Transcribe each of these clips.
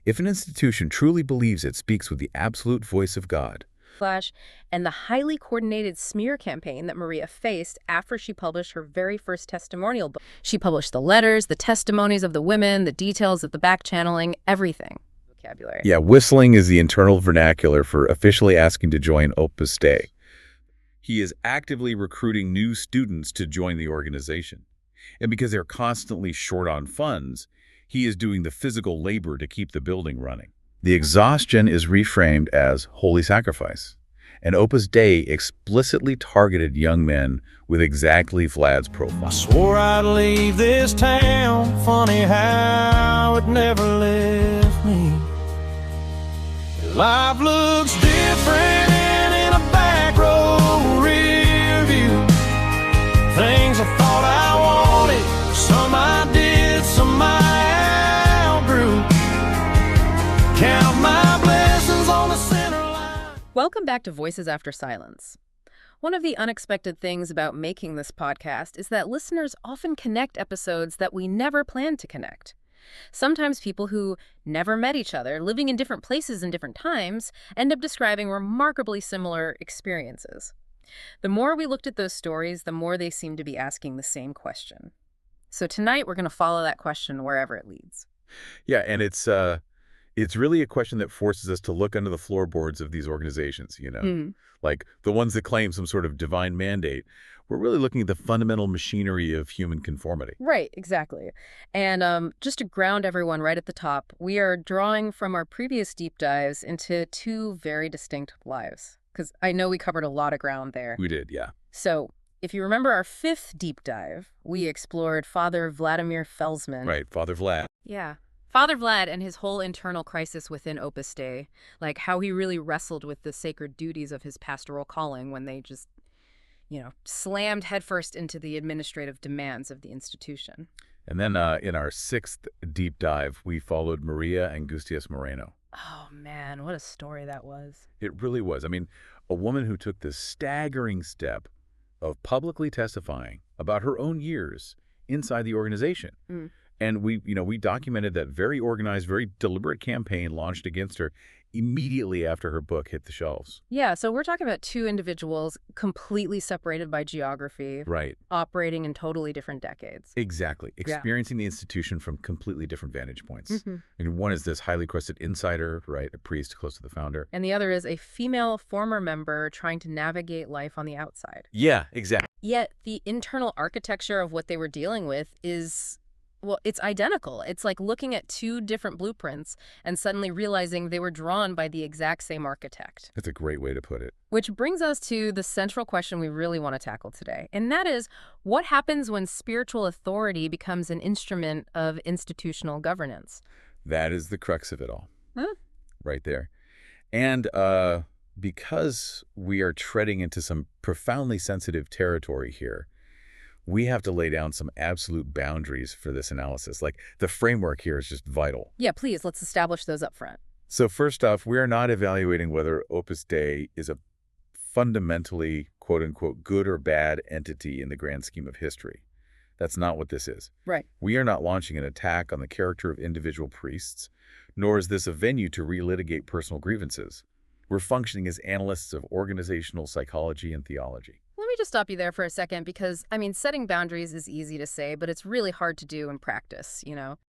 If an institution truly believes it speaks with the absolute voice of God. Flash, and the highly coordinated smear campaign that Maria faced after she published her very first testimonial book. She published the letters, the testimonies of the women, the details of the back-channeling, everything. Vocabulary. Yeah, whistling is the internal vernacular for officially asking to join Opus Dei. He is actively recruiting new students to join the organization. And because they're constantly short on funds, he is doing the physical labor to keep the building running. The exhaustion is reframed as holy sacrifice, and Opus Dei explicitly targeted young men with exactly Vlad's profile. I swore I'd leave this town, funny how it never left me. Life looks different in a back row rear view. Things I thought I wanted, some I did, some I outgrew. Count my blessings on the center line. Welcome back to Voices After Silence. One of the unexpected things about making this podcast is that listeners often connect episodes that we never planned to connect. Sometimes people who never met each other, living in different places in different times, end up describing remarkably similar experiences. The more we looked at those stories, the more they seemed to be asking the same question. So tonight, we're going to follow that question wherever it leads. Yeah, and it's really a question that forces us to look under the floorboards of these organizations, like the ones that claim some sort of divine mandate. We're really looking at the fundamental machinery of human conformity. Right, exactly. And just to ground everyone right at the top, we are drawing from our previous deep dives into two very distinct lives, because I know we covered a lot of ground there. We did, yeah. So if you remember our fifth deep dive, we explored Father Vladimir Felzmann. Right, Father Vlad. Yeah. Father Vlad and his whole internal crisis within Opus Dei, like how he really wrestled with the sacred duties of his pastoral calling when they just, slammed headfirst into the administrative demands of the institution. And then in our sixth deep dive, we followed María Angustias Moreno. Oh, man, what a story that was. It really was. I mean, a woman who took the staggering step of publicly testifying about her own years inside the organization. Mm. And we documented that very organized, very deliberate campaign launched against her immediately after her book hit the shelves. Yeah, so we're talking about two individuals completely separated by geography. Right. Operating in totally different decades. Exactly. Experiencing the institution from completely different vantage points. Mm-hmm. And one is this highly crusted insider, right, a priest close to the founder. And the other is a female former member trying to navigate life on the outside. Yeah, exactly. Yet the internal architecture of what they were dealing with is... well, it's identical. It's like looking at two different blueprints and suddenly realizing they were drawn by the exact same architect. That's a great way to put it. Which brings us to the central question we really want to tackle today. And that is, what happens when spiritual authority becomes an instrument of institutional governance? That is the crux of it all. Huh? Right there. And because we are treading into some profoundly sensitive territory here, we have to lay down some absolute boundaries for this analysis. Like, the framework here is just vital. Yeah, please, let's establish those up front. So first off, we are not evaluating whether Opus Dei is a fundamentally, quote-unquote, good or bad entity in the grand scheme of history. That's not what this is. Right. We are not launching an attack on the character of individual priests, nor is this a venue to relitigate personal grievances. We're functioning as analysts of organizational psychology and theology. Let me just stop you there for a second because, setting boundaries is easy to say, but it's really hard to do in practice,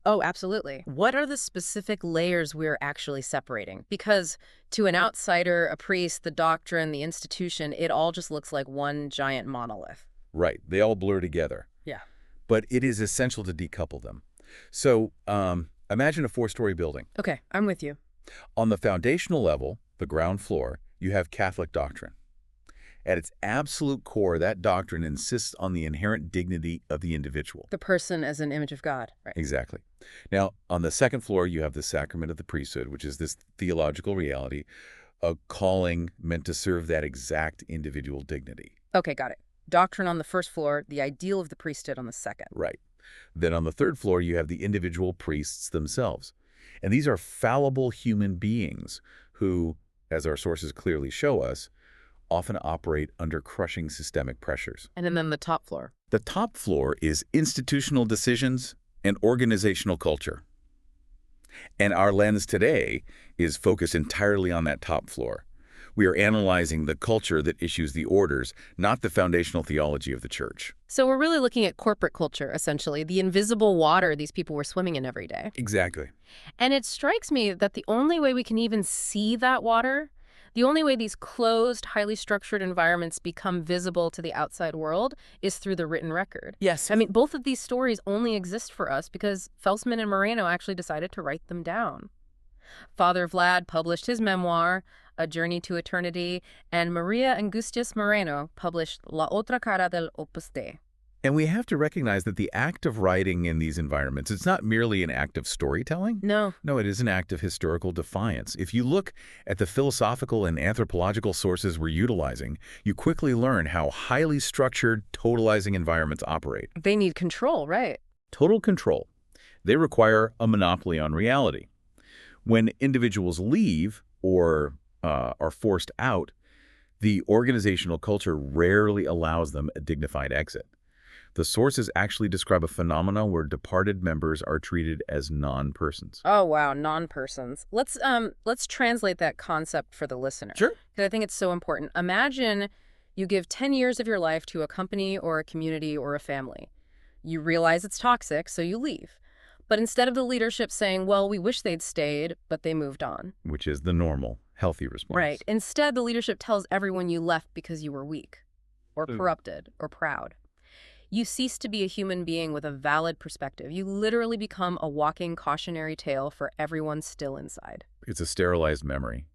Oh, absolutely. What are the specific layers we're actually separating? Because to an outsider, a priest, the doctrine, the institution, it all just looks like one giant monolith. Right. They all blur together. Yeah. But it is essential to decouple them. So imagine a 4-story building. Okay, I'm with you. On the foundational level, the ground floor, you have Catholic doctrine. At its absolute core, that doctrine insists on the inherent dignity of the individual. The person as an image of God. Right. Exactly. Now, on the second floor, you have the sacrament of the priesthood, which is this theological reality, a calling meant to serve that exact individual dignity. Okay, got it. Doctrine on the first floor, the ideal of the priesthood on the second. Right. Then on the third floor, you have the individual priests themselves. And these are fallible human beings who, as our sources clearly show us, often operate under crushing systemic pressures. And then the top floor. The top floor is institutional decisions and organizational culture. And our lens today is focused entirely on that top floor. We are analyzing the culture that issues the orders, not the foundational theology of the church. So we're really looking at corporate culture, essentially, the invisible water these people were swimming in every day. Exactly. And it strikes me that the only way we can even see that water, the only way these closed, highly structured environments become visible to the outside world is through the written record. Yes. I mean, both of these stories only exist for us because Felzmann and Moreno actually decided to write them down. Father Vlad published his memoir, A Journey to Eternity, and María Angustias Moreno published La Otra Cara del Opus Dei. And we have to recognize that the act of writing in these environments, it's not merely an act of storytelling. No. No, it is an act of historical defiance. If you look at the philosophical and anthropological sources we're utilizing, you quickly learn how highly structured, totalizing environments operate. They need control, right? Total control. They require a monopoly on reality. When individuals leave or are forced out, the organizational culture rarely allows them a dignified exit. The sources actually describe a phenomenon where departed members are treated as non-persons. Oh, wow, non-persons. Let's translate that concept for the listener. Sure. Because I think it's so important. Imagine you give 10 years of your life to a company or a community or a family. You realize it's toxic, so you leave. But instead of the leadership saying, well, we wish they'd stayed, but they moved on. Which is the normal, healthy response. Right. Instead, the leadership tells everyone you left because you were weak or corrupted or proud. You cease to be a human being with a valid perspective. You literally become a walking cautionary tale for everyone still inside. It's a sterilized memory.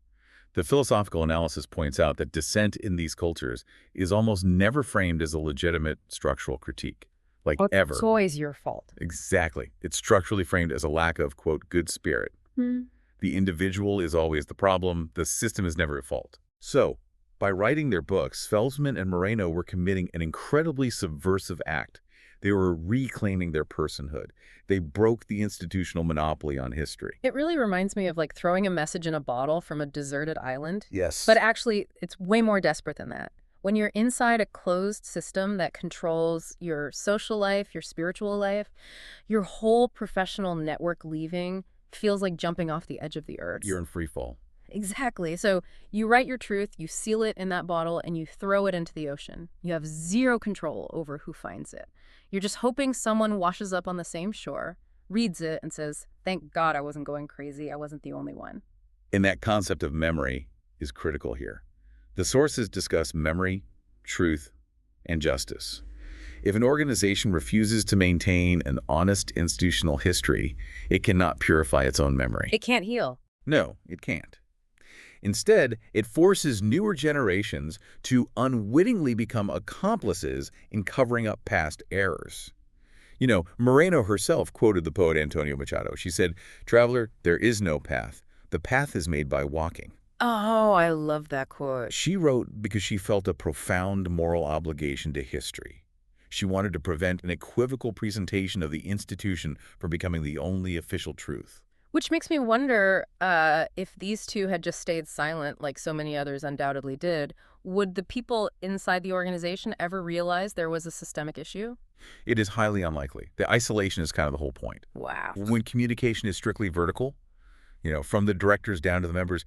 The philosophical analysis points out that dissent in these cultures is almost never framed as a legitimate structural critique. Like ever. It's always your fault. Exactly. It's structurally framed as a lack of, quote, good spirit. The individual is always the problem. The system is never at fault. So, by writing their books, Felzmann and Moreno were committing an incredibly subversive act. They were reclaiming their personhood. They broke the institutional monopoly on history. It really reminds me of like throwing a message in a bottle from a deserted island. Yes. But actually, it's way more desperate than that. When you're inside a closed system that controls your social life, your spiritual life, your whole professional network leaving feels like jumping off the edge of the earth. You're in free fall. Exactly. So you write your truth, you seal it in that bottle, and you throw it into the ocean. You have zero control over who finds it. You're just hoping someone washes up on the same shore, reads it, and says, thank God I wasn't going crazy. I wasn't the only one. And that concept of memory is critical here. The sources discuss memory, truth, and justice. If an organization refuses to maintain an honest institutional history, it cannot purify its own memory. It can't heal. No, it can't. Instead, it forces newer generations to unwittingly become accomplices in covering up past errors. You know, Moreno herself quoted the poet Antonio Machado. She said, "Traveler, there is no path. The path is made by walking." Oh, I love that quote. She wrote because she felt a profound moral obligation to history. She wanted to prevent an equivocal presentation of the institution from becoming the only official truth. Which makes me wonder if these two had just stayed silent, like so many others undoubtedly did, would the people inside the organization ever realize there was a systemic issue? It is highly unlikely. The isolation is kind of the whole point. Wow. When communication is strictly vertical, you know, from the directors down to the members,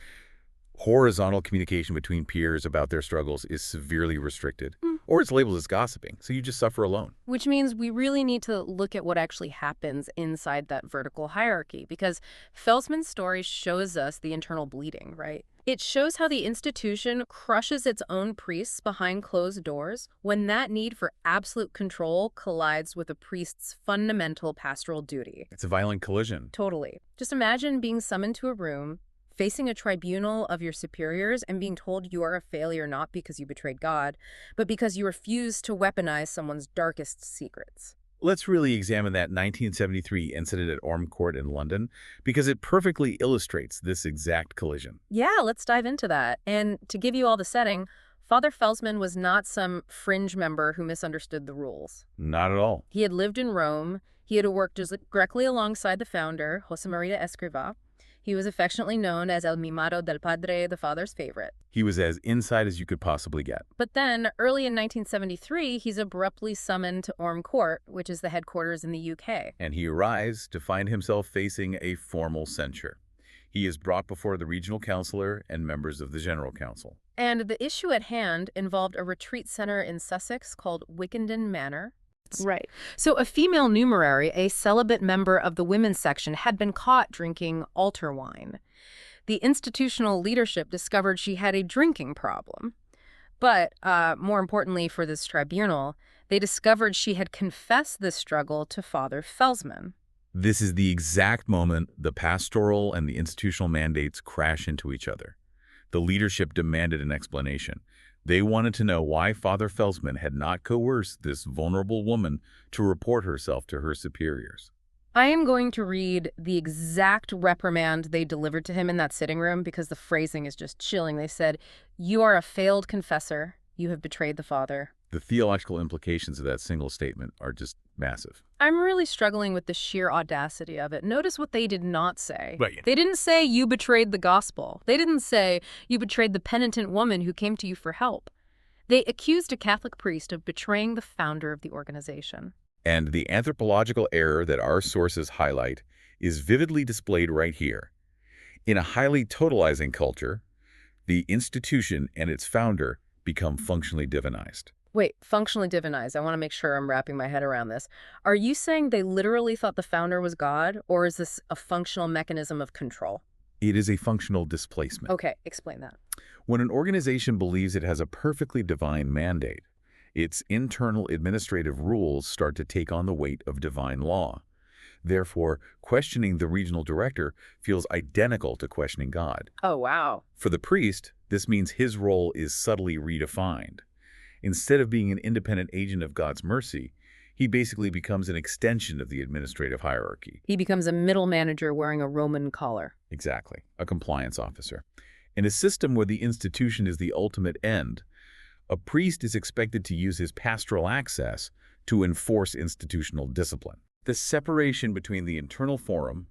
horizontal communication between peers about their struggles is severely restricted, or it's labeled as gossiping, so you just suffer alone. Which means we really need to look at what actually happens inside that vertical hierarchy, because Felzmann's story shows us the internal bleeding, right? It shows how the institution crushes its own priests behind closed doors when that need for absolute control collides with a priest's fundamental pastoral duty. It's a violent collision. Totally. Just imagine being summoned to a room, facing a tribunal of your superiors and being told you are a failure not because you betrayed God, but because you refused to weaponize someone's darkest secrets. Let's really examine that 1973 incident at Orme Court in London, because it perfectly illustrates this exact collision. Yeah, let's dive into that. And to give you all the setting, Father Felzmann was not some fringe member who misunderstood the rules. Not at all. He had lived in Rome. He had worked directly alongside the founder, José María Escrivá. He was affectionately known as El Mimado del Padre, the father's favorite. He was as inside as you could possibly get. But then, early in 1973, he's abruptly summoned to Orme Court, which is the headquarters in the UK. And he arrives to find himself facing a formal censure. He is brought before the regional councillor and members of the General Council. And the issue at hand involved a retreat center in Sussex called Wickenden Manor. Right. So a female numerary, a celibate member of the women's section, had been caught drinking altar wine. The institutional leadership discovered she had a drinking problem. But more importantly for this tribunal, they discovered she had confessed this struggle to Father Felzmann. This is the exact moment the pastoral and the institutional mandates crash into each other. The leadership demanded an explanation. They wanted to know why Father Felzmann had not coerced this vulnerable woman to report herself to her superiors. I am going to read the exact reprimand they delivered to him in that sitting room because the phrasing is just chilling. They said, "You are a failed confessor. You have betrayed the Father." The theological implications of that single statement are just massive. I'm really struggling with the sheer audacity of it. Notice what they did not say. Right. They didn't say, "You betrayed the gospel." They didn't say, "You betrayed the penitent woman who came to you for help." They accused a Catholic priest of betraying the founder of the organization. And the anthropological error that our sources highlight is vividly displayed right here. In a highly totalizing culture, the institution and its founder become functionally divinized. Wait, functionally divinized. I want to make sure I'm wrapping my head around this. Are you saying they literally thought the founder was God, or is this a functional mechanism of control? It is a functional displacement. Okay, explain that. When an organization believes it has a perfectly divine mandate, its internal administrative rules start to take on the weight of divine law. Therefore, questioning the regional director feels identical to questioning God. Oh, wow. For the priest, this means his role is subtly redefined. Instead of being an independent agent of God's mercy, he basically becomes an extension of the administrative hierarchy. He becomes a middle manager wearing a Roman collar. Exactly, a compliance officer. In a system where the institution is the ultimate end, a priest is expected to use his pastoral access to enforce institutional discipline. The separation between the internal forum,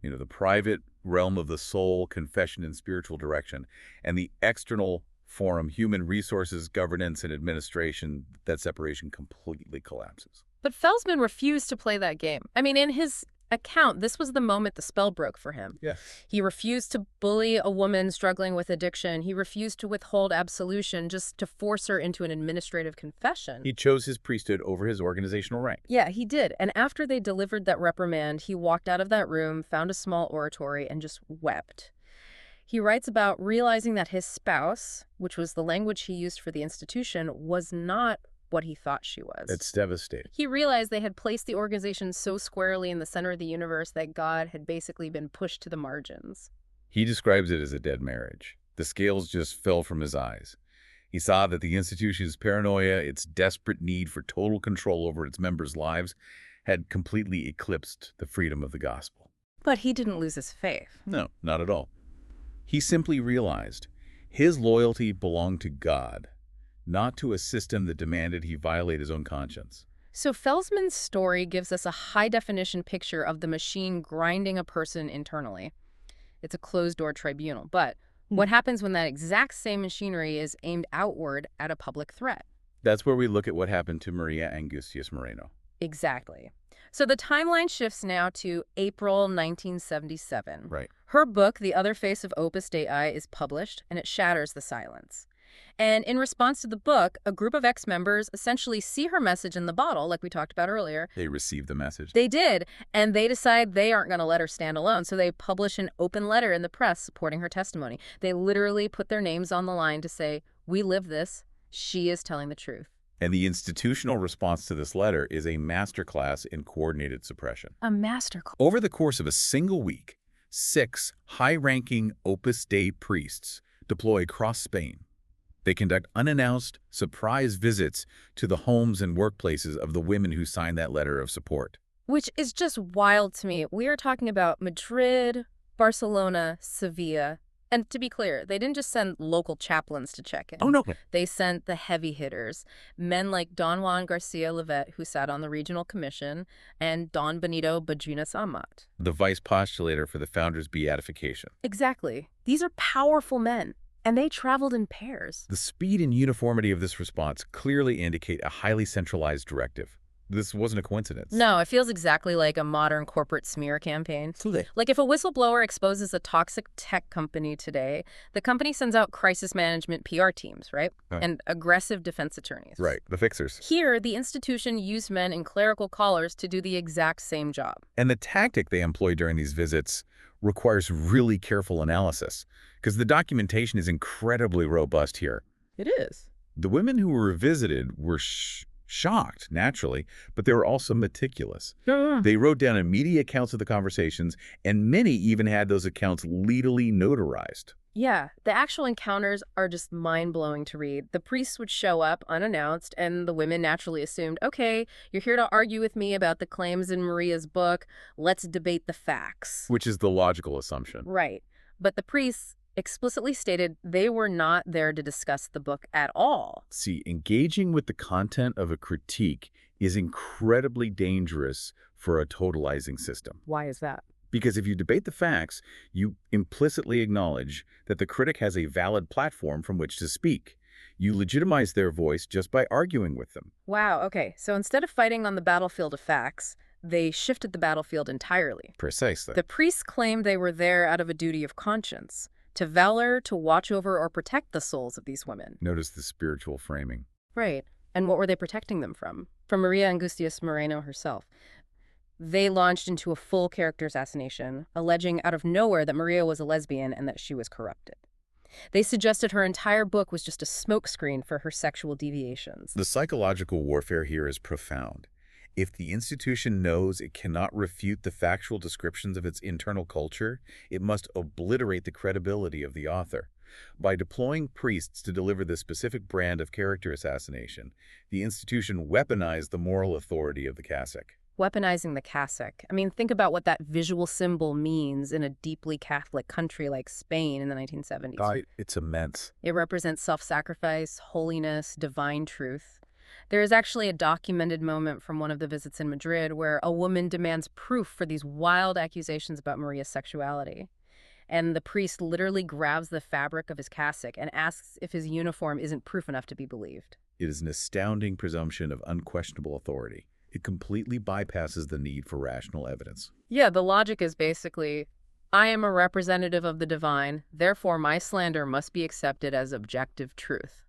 the private realm of the soul, confession, and spiritual direction, and the external forum, human resources, governance, and administration, that separation completely collapses. But Felzmann refused to play that game. I mean, in his account, this was the moment the spell broke for him. Yeah. He refused to bully a woman struggling with addiction. He refused to withhold absolution just to force her into an administrative confession. He chose his priesthood over his organizational rank. Yeah, he did. And after they delivered that reprimand, he walked out of that room, found a small oratory, and just wept. He writes about realizing that his spouse, which was the language he used for the institution, was not what he thought she was. It's devastating. He realized they had placed the organization so squarely in the center of the universe that God had basically been pushed to the margins. He describes it as a dead marriage. The scales just fell from his eyes. He saw that the institution's paranoia, its desperate need for total control over its members' lives, had completely eclipsed the freedom of the gospel. But he didn't lose his faith. No, not at all. He simply realized his loyalty belonged to God, not to a system that demanded he violate his own conscience. So Felzmann's story gives us a high-definition picture of the machine grinding a person internally. It's a closed-door tribunal. But what happens when that exact same machinery is aimed outward at a public threat? That's where we look at what happened to María Angustias Moreno. Exactly. So the timeline shifts now to April 1977. Right. Her book, The Other Face of Opus Dei, is published, and it shatters the silence. And in response to the book, a group of ex-members essentially see her message in the bottle, like we talked about earlier. They received the message. They did, and they decide they aren't going to let her stand alone, so they publish an open letter in the press supporting her testimony. They literally put their names on the line to say, "We live this. She is telling the truth." And the institutional response to this letter is a masterclass in coordinated suppression. A masterclass. Over the course of a single week, 6 high-ranking Opus Dei priests deploy across Spain. They conduct unannounced, surprise visits to the homes and workplaces of the women who signed that letter of support. Which is just wild to me. We are talking about Madrid, Barcelona, Seville, And to be clear, they didn't just send local chaplains to check in. Oh, no. They sent the heavy hitters, men like Don Juan Garcia Levet, who sat on the regional commission, and Don Benito Badrinas Amat, The vice postulator for the founder's beatification. Exactly. These are powerful men, and they traveled in pairs. The speed and uniformity of this response clearly indicate a highly centralized directive. This wasn't a coincidence. No, it feels exactly like a modern corporate smear campaign. Absolutely. Like if a whistleblower exposes a toxic tech company today, the company sends out crisis management PR teams, right? Right. And aggressive defense attorneys. Right, the fixers. Here, the institution used men in clerical collars to do the exact same job. And the tactic they employ during these visits requires really careful analysis, because the documentation is incredibly robust here. It is. The women who were visited were shocked, naturally, but they were also meticulous. They wrote down immediate accounts of the conversations, and many even had those accounts legally notarized. Yeah, the actual encounters are just mind-blowing to read. The priests would show up unannounced, and the women naturally assumed, okay, you're here to argue with me about the claims in Maria's book. Let's debate the facts. Which is the logical assumption. Right. But the priests explicitly stated they were not there to discuss the book at all. See, engaging with the content of a critique is incredibly dangerous for a totalizing system. Why is that? Because if you debate the facts, you implicitly acknowledge that the critic has a valid platform from which to speak. You legitimize their voice just by arguing with them. Wow, okay. So instead of fighting on the battlefield of facts, they shifted the battlefield entirely. Precisely. The priests claimed they were there out of a duty of conscience, to valor, to watch over or protect the souls of these women. Notice the spiritual framing. Right. And what were they protecting them from? From María Angustias Moreno herself. They launched into a full character assassination, alleging out of nowhere that Maria was a lesbian and that she was corrupted. They suggested her entire book was just a smokescreen for her sexual deviations. The psychological warfare here is profound. If the institution knows it cannot refute the factual descriptions of its internal culture, it must obliterate the credibility of the author. By deploying priests to deliver this specific brand of character assassination, the institution weaponized the moral authority of the cassock. Weaponizing the cassock. I mean, think about what that visual symbol means in a deeply Catholic country like Spain in the 1970s. It's immense. It represents self-sacrifice, holiness, divine truth. There is actually a documented moment from one of the visits in Madrid where a woman demands proof for these wild accusations about Maria's sexuality. And the priest literally grabs the fabric of his cassock and asks if his uniform isn't proof enough to be believed. It is an astounding presumption of unquestionable authority. It completely bypasses the need for rational evidence. Yeah, the logic is basically, I am a representative of the divine, therefore my slander must be accepted as objective truth.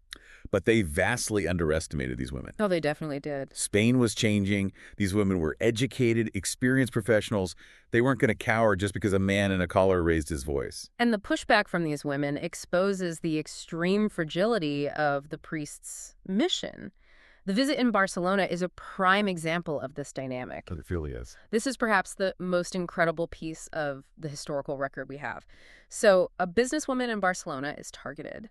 But they vastly underestimated these women. Oh, they definitely did. Spain was changing. These women were educated, experienced professionals. They weren't going to cower just because a man in a collar raised his voice. And the pushback from these women exposes the extreme fragility of the priest's mission. The visit in Barcelona is a prime example of this dynamic. It really is. This is perhaps the most incredible piece of the historical record we have. So, a businesswoman in Barcelona is targeted.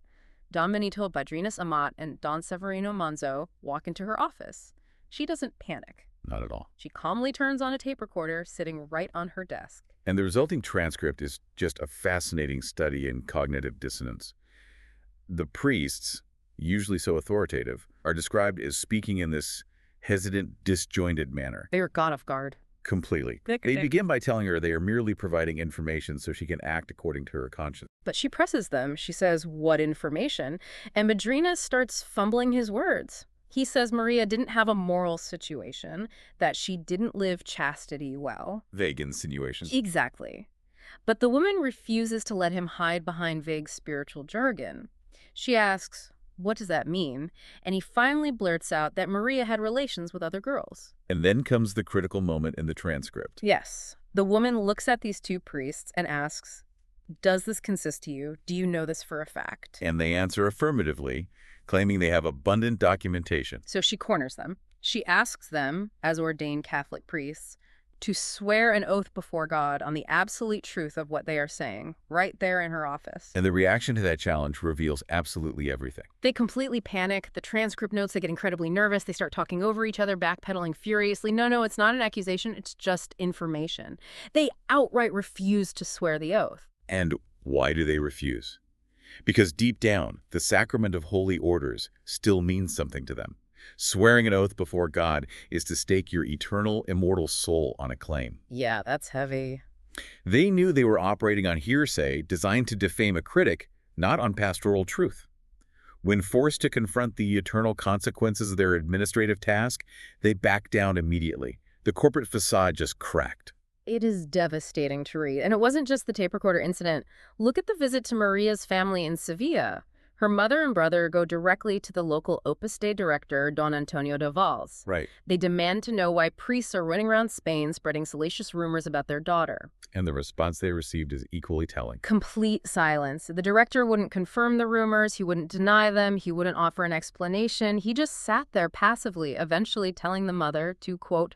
Don Benito Badrinas Amat and Don Severino Manzo walk into her office. She doesn't panic. Not at all. She calmly turns on a tape recorder sitting right on her desk. And the resulting transcript is just a fascinating study in cognitive dissonance. The priests, usually so authoritative, are described as speaking in this hesitant, disjointed manner. They were caught off guard. Completely. They begin by telling her they are merely providing information so she can act according to her conscience. But she presses them. She says, what information? And Badrinas starts fumbling his words. He says Maria didn't have a moral situation, that she didn't live chastity well. Vague insinuations. Exactly. But the woman refuses to let him hide behind vague spiritual jargon. She asks, what does that mean? And he finally blurts out that Maria had relations with other girls. And then comes the critical moment in the transcript. Yes. The woman looks at these two priests and asks, does this consist to you? Do you know this for a fact? And they answer affirmatively, claiming they have abundant documentation. So she corners them. She asks them, as ordained Catholic priests, to swear an oath before God on the absolute truth of what they are saying, right there in her office. And the reaction to that challenge reveals absolutely everything. They completely panic. The transcript notes they get incredibly nervous. They start talking over each other, backpedaling furiously. No, it's not an accusation. It's just information. They outright refuse to swear the oath. And Why do they refuse? Because deep down, the sacrament of holy orders still means something to them. Swearing an oath before God is to stake your eternal, immortal soul on a claim. Yeah, that's heavy. They knew they were operating on hearsay designed to defame a critic, not on pastoral truth. When forced to confront the eternal consequences of their administrative task, they backed down immediately. The corporate facade just cracked. It is devastating to read. And it wasn't just the tape recorder incident. Look at the visit to Maria's family in Seville. Her mother and brother go directly to the local Opus Dei director, Don Antonio de Valls. Right. They demand to know why priests are running around Spain spreading salacious rumors about their daughter. And the response they received is equally telling. Complete silence. The director wouldn't confirm the rumors, he wouldn't deny them, he wouldn't offer an explanation. He just sat there passively, eventually telling the mother to, quote,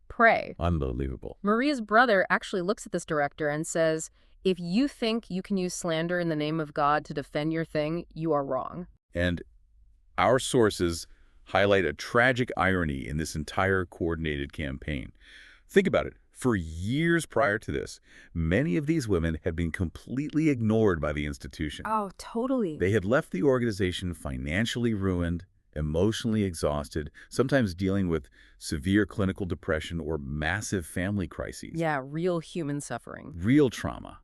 pray. Unbelievable. Maria's brother actually looks at this director and says, if you think you can use slander in the name of God to defend your thing, you are wrong. And our sources highlight a tragic irony in this entire coordinated campaign. Think about it. For years prior to this, many of these women had been completely ignored by the institution. Oh, totally. They had left the organization financially ruined, emotionally exhausted, sometimes dealing with severe clinical depression or massive family crises. Yeah, real human suffering. Real trauma.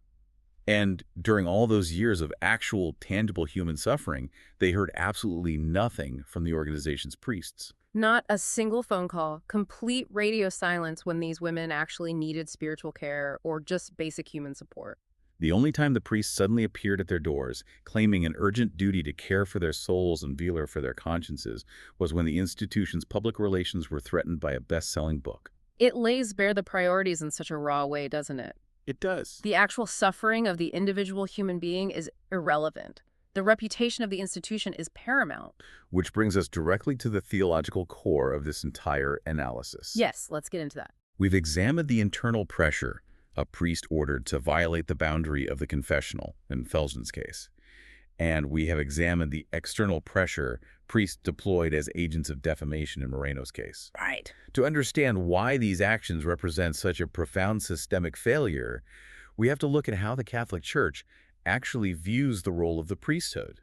And during all those years of actual, tangible human suffering, they heard absolutely nothing from the organization's priests. Not a single phone call, complete radio silence when these women actually needed spiritual care or just basic human support. The only time the priests suddenly appeared at their doors, claiming an urgent duty to care for their souls and velar for their consciences, was when the institution's public relations were threatened by a best-selling book. It lays bare the priorities in such a raw way, doesn't it? It does. The actual suffering of the individual human being is irrelevant. The reputation of the institution is paramount. Which brings us directly to the theological core of this entire analysis. Yes, let's get into that. We've examined the internal pressure a priest ordered to violate the boundary of the confessional, in Felzmann's case. And we have examined the external pressure priests deployed as agents of defamation in Moreno's case. Right. To understand why these actions represent such a profound systemic failure, we have to look at how the Catholic Church actually views the role of the priesthood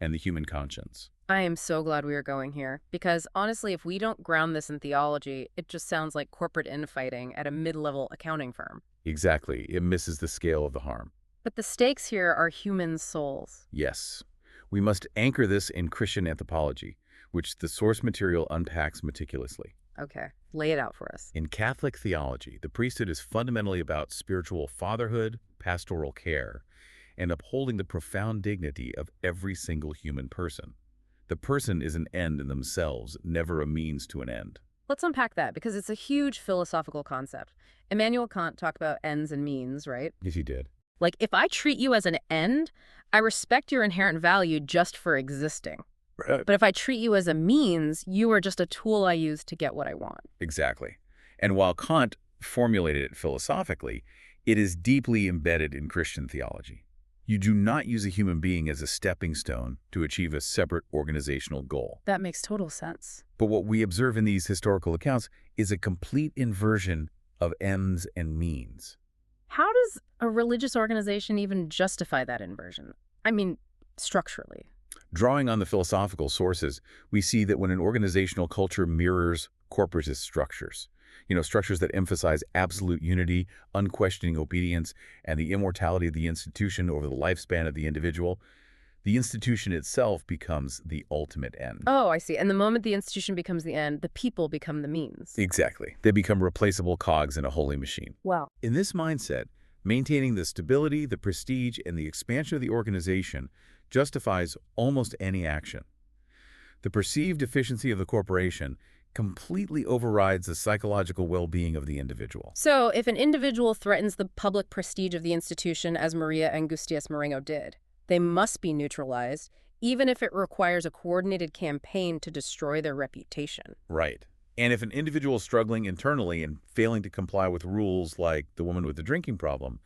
and the human conscience. I am so glad we are going here, because honestly, if we don't ground this in theology, it just sounds like corporate infighting at a mid-level accounting firm. Exactly. It misses the scale of the harm. But the stakes here are human souls. Yes. We must anchor this in Christian anthropology, which the source material unpacks meticulously. Okay, lay it out for us. In Catholic theology, the priesthood is fundamentally about spiritual fatherhood, pastoral care, and upholding the profound dignity of every single human person. The person is an end in themselves, never a means to an end. Let's unpack that, because it's a huge philosophical concept. Immanuel Kant talked about ends and means, right? Yes, he did. Like, if I treat you as an end, I respect your inherent value just for existing. Right. But if I treat you as a means, you are just a tool I use to get what I want. Exactly. And while Kant formulated it philosophically, it is deeply embedded in Christian theology. You do not use a human being as a stepping stone to achieve a separate organizational goal. That makes total sense. But what we observe in these historical accounts is a complete inversion of ends and means. How does a religious organization even justify that inversion? I mean, structurally. Drawing on the philosophical sources, we see that when an organizational culture mirrors corporatist structures, structures that emphasize absolute unity, unquestioning obedience, and the immortality of the institution over the lifespan of the individual, the institution itself becomes the ultimate end. Oh, I see. And the moment the institution becomes the end, the people become the means. Exactly. They become replaceable cogs in a holy machine. Wow. In this mindset, maintaining the stability, the prestige, and the expansion of the organization justifies almost any action. The perceived efficiency of the corporation completely overrides the psychological well-being of the individual. So, if an individual threatens the public prestige of the institution, as María Angustias Moreno did, they must be neutralized, even if it requires a coordinated campaign to destroy their reputation. Right. And if an individual is struggling internally and failing to comply with rules like the woman with the drinking problem,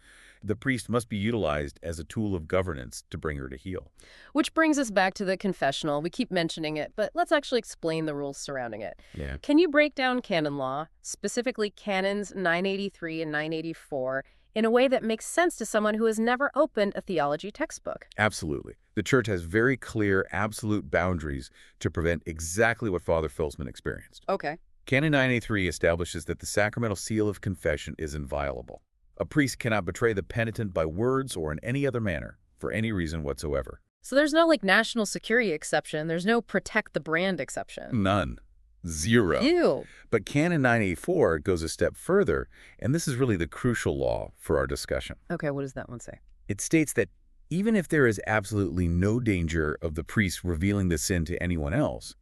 the priest must be utilized as a tool of governance to bring her to heel. Which brings us back to the confessional. We keep mentioning it, but let's actually explain the rules surrounding it. Yeah. Can you break down canon law, specifically canons 983 and 984, in a way that makes sense to someone who has never opened a theology textbook. Absolutely. The Church has very clear, absolute boundaries to prevent exactly what Father Felzmann experienced. Okay. Canon 983 establishes that the sacramental seal of confession is inviolable. A priest cannot betray the penitent by words or in any other manner, for any reason whatsoever. So there's no, national security exception. There's no protect the brand exception. None. Zero. Ew. But Canon 984 goes a step further, and this is really the crucial law for our discussion. Okay, what does that one say? It states that even if there is absolutely no danger of the priest revealing the sin to anyone else,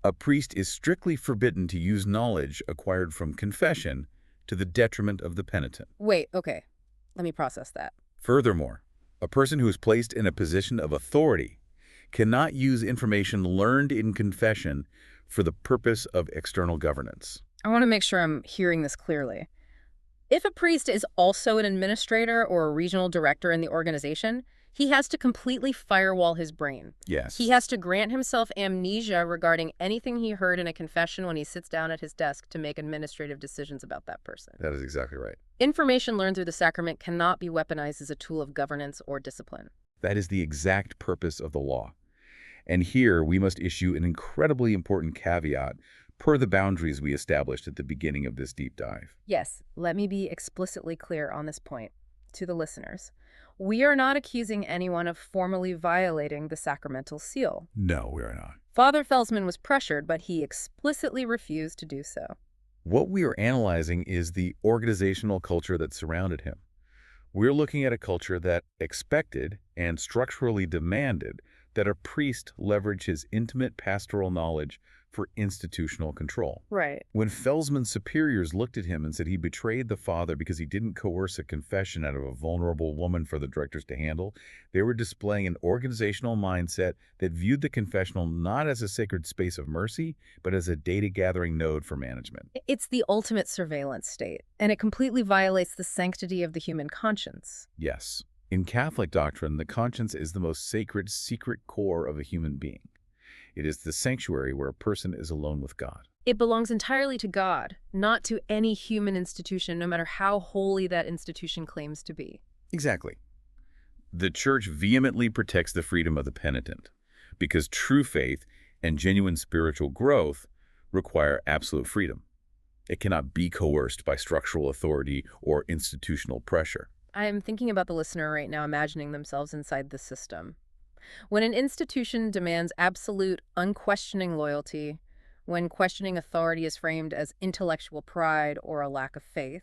a priest is strictly forbidden to use knowledge acquired from confession to the detriment of the penitent. Wait, okay. Let me process that. Furthermore, a person who is placed in a position of authority cannot use information learned in confession for the purpose of external governance. I want to make sure I'm hearing this clearly. If a priest is also an administrator or a regional director in the organization, he has to completely firewall his brain. Yes. He has to grant himself amnesia regarding anything he heard in a confession when he sits down at his desk to make administrative decisions about that person. That is exactly right. Information learned through the sacrament cannot be weaponized as a tool of governance or discipline. That is the exact purpose of the law. And here we must issue an incredibly important caveat per the boundaries we established at the beginning of this deep dive. Yes, let me be explicitly clear on this point to the listeners. We are not accusing anyone of formally violating the sacramental seal. No, we are not. Father Felzmann was pressured, but he explicitly refused to do so. What we are analyzing is the organizational culture that surrounded him. We're looking at a culture that expected and structurally demanded that a priest leverage his intimate pastoral knowledge for institutional control. Right. When Felzmann's superiors looked at him and said he betrayed the father because he didn't coerce a confession out of a vulnerable woman for the directors to handle, they were displaying an organizational mindset that viewed the confessional not as a sacred space of mercy, but as a data-gathering node for management. It's the ultimate surveillance state, and it completely violates the sanctity of the human conscience. Yes. In Catholic doctrine, the conscience is the most sacred, secret core of a human being. It is the sanctuary where a person is alone with God. It belongs entirely to God, not to any human institution, no matter how holy that institution claims to be. Exactly. The Church vehemently protects the freedom of the penitent because true faith and genuine spiritual growth require absolute freedom. It cannot be coerced by structural authority or institutional pressure. I am thinking about the listener right now, imagining themselves inside the system. When an institution demands absolute, unquestioning loyalty, when questioning authority is framed as intellectual pride or a lack of faith,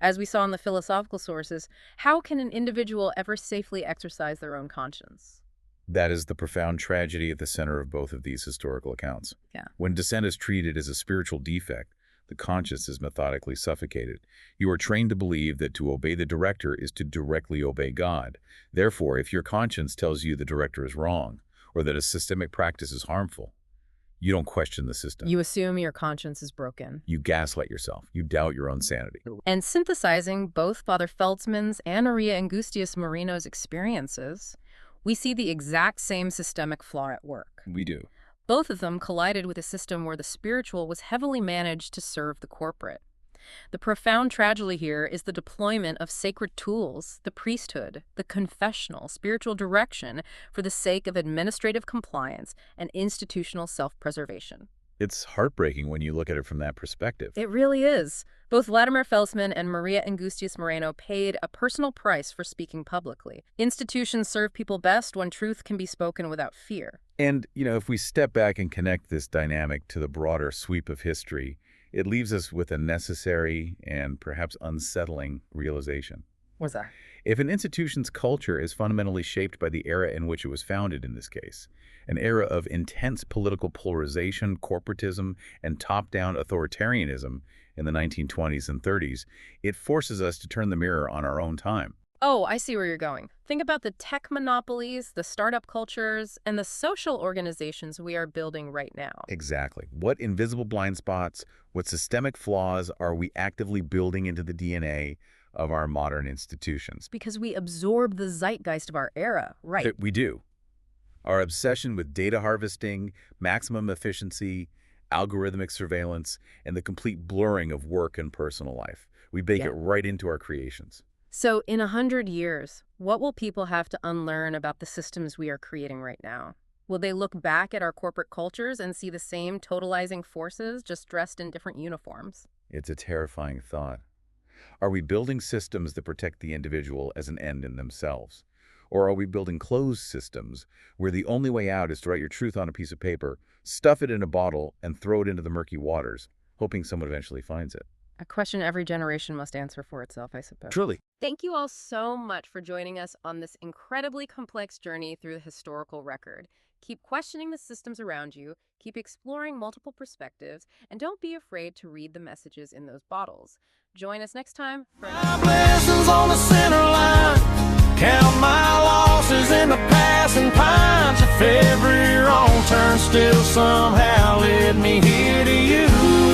as we saw in the philosophical sources, how can an individual ever safely exercise their own conscience? That is the profound tragedy at the center of both of these historical accounts. Yeah. When dissent is treated as a spiritual defect, the conscience is methodically suffocated. You are trained to believe that to obey the director is to directly obey God. Therefore, if your conscience tells you the director is wrong or that a systemic practice is harmful, you don't question the system. You assume your conscience is broken. You gaslight yourself. You doubt your own sanity. And synthesizing both Father Felzmann's and María Angustias Moreno's experiences, we see the exact same systemic flaw at work. We do. Both of them collided with a system where the spiritual was heavily managed to serve the corporate. The profound tragedy here is the deployment of sacred tools, the priesthood, the confessional, spiritual direction for the sake of administrative compliance and institutional self-preservation. It's heartbreaking when you look at it from that perspective. It really is. Both Vladimir Felzmann and María Angustias Moreno paid a personal price for speaking publicly. Institutions serve people best when truth can be spoken without fear. And, if we step back and connect this dynamic to the broader sweep of history, it leaves us with a necessary and perhaps unsettling realization. What's that? If an institution's culture is fundamentally shaped by the era in which it was founded in this case, an era of intense political polarization, corporatism, and top-down authoritarianism in the 1920s and 30s, it forces us to turn the mirror on our own time. Oh, I see where you're going. Think about the tech monopolies, the startup cultures, and the social organizations we are building right now. Exactly. What invisible blind spots, what systemic flaws are we actively building into the DNA of our modern institutions? Because we absorb the zeitgeist of our era, right? That we do. Our obsession with data harvesting, maximum efficiency, algorithmic surveillance, and the complete blurring of work and personal life. We bake it right into our creations. So in 100 years, what will people have to unlearn about the systems we are creating right now? Will they look back at our corporate cultures and see the same totalizing forces, just dressed in different uniforms? It's a terrifying thought. Are we building systems that protect the individual as an end in themselves? Or are we building closed systems where the only way out is to write your truth on a piece of paper, stuff it in a bottle, and throw it into the murky waters, hoping someone eventually finds it? A question every generation must answer for itself, I suppose. Truly. Thank you all so much for joining us on this incredibly complex journey through the historical record. Keep questioning the systems around you, keep exploring multiple perspectives, and don't be afraid to read the messages in those bottles. Join us next time for My blessings on the center line. Count my losses in the passing pines. If every wrong turn still somehow led me here to you,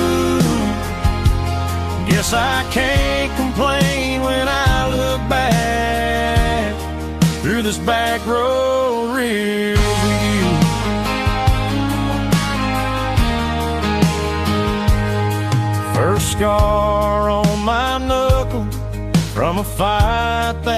guess I can't complain when I look back through this back road rear view. First scar on my knuckle from a fight that